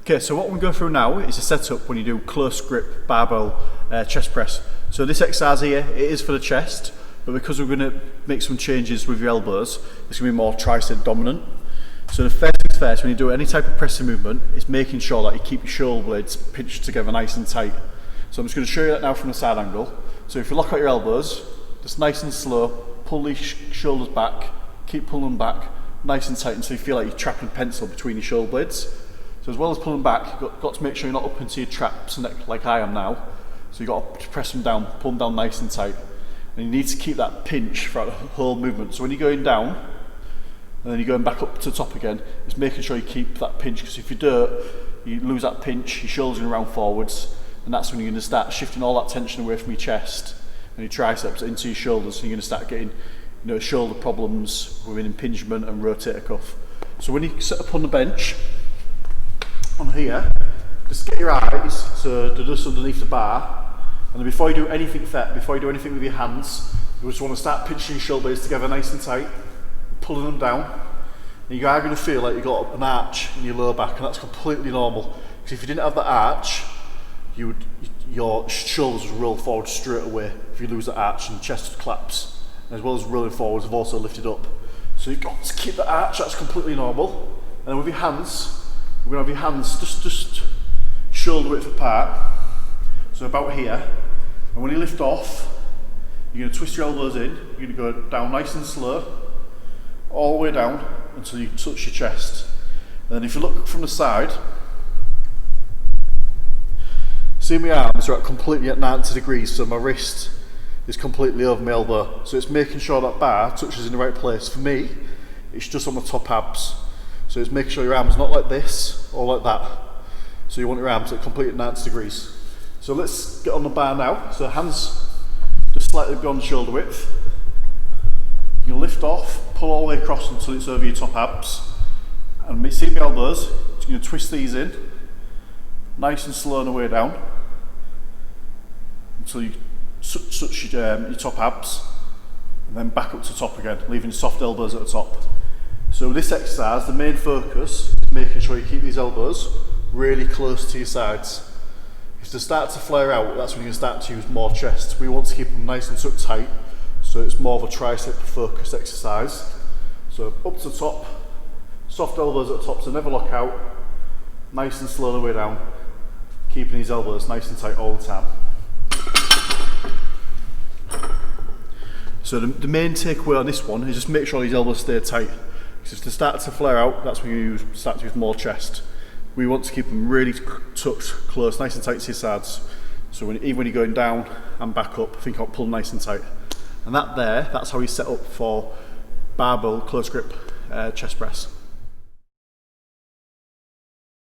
Okay, so what we're going to go through now is a setup when you do close grip barbell chest press. So this exercise here, it is for the chest, but because we're going to make some changes with your elbows, it's going to be more tricep dominant. So the first things first, when you do any type of pressing movement, is making sure that you keep your shoulder blades pinched together nice and tight. So I'm just going to show you that now from the side angle. So if you lock out your elbows, just nice and slow, pull these shoulders back, keep pulling them back, nice and tight until you feel like you're trapping pencil between your shoulder blades. So as well as pulling back, you've got to make sure you're not up into your traps like I am now. So you've got to press them down, pull them down nice and tight. And you need to keep that pinch throughout the whole movement. So when you're going down, and then you're going back up to the top again, it's making sure you keep that pinch, because if you don't, you lose that pinch, your shoulders are going to round forwards, and that's when you're going to start shifting all that tension away from your chest and your triceps into your shoulders, and you're going to start getting shoulder problems with an impingement and rotator cuff. So when you sit up on the bench, on here, just get your eyes so they're just underneath the bar, and then before you do anything with your hands, you just want to start pinching your shoulder blades together nice and tight, pulling them down, and you are going to feel like you've got an arch in your lower back, and that's completely normal, because if you didn't have that arch, your shoulders would roll forward straight away if you lose the arch, and the chest would collapse, and as well as rolling forwards, have also lifted up. So you've got to keep the arch, that's completely normal. And then with your hands, we're going to have your hands just shoulder width apart, so about here. And when you lift off, you're going to twist your elbows in, you're going to go down nice and slow, all the way down until you touch your chest. And then if you look from the side, see my arms are completely at 90 degrees, so my wrist is completely over my elbow. So it's making sure that bar touches in the right place. For me, it's just on the top abs. So it's making sure your arm's not like this or like that. So you want your arms at completely 90 degrees. So let's get on the bar now. So hands just slightly beyond shoulder width. You lift off, pull all the way across until it's over your top abs. And see my elbows, you're going to twist these in, nice and slow on the way down, until you touch your top abs, and then back up to the top again, leaving soft elbows at the top. So with this exercise, the main focus is making sure you keep these elbows really close to your sides. If they start to flare out, that's when you're going to start to use more chest. We want to keep them nice and tucked tight, so it's more of a tricep focused exercise. So up to the top, soft elbows at the top, so never lock out, nice and slow the way down, keeping these elbows nice and tight all the time. So the main takeaway on this one is just make sure these elbows stay tight. Because if they start to flare out, that's when you start to use more chest. We want to keep them really tucked close, nice and tight to your sides. So even when you're going down and back up, think about pulling nice and tight. And that's how you set up for barbell close grip chest press.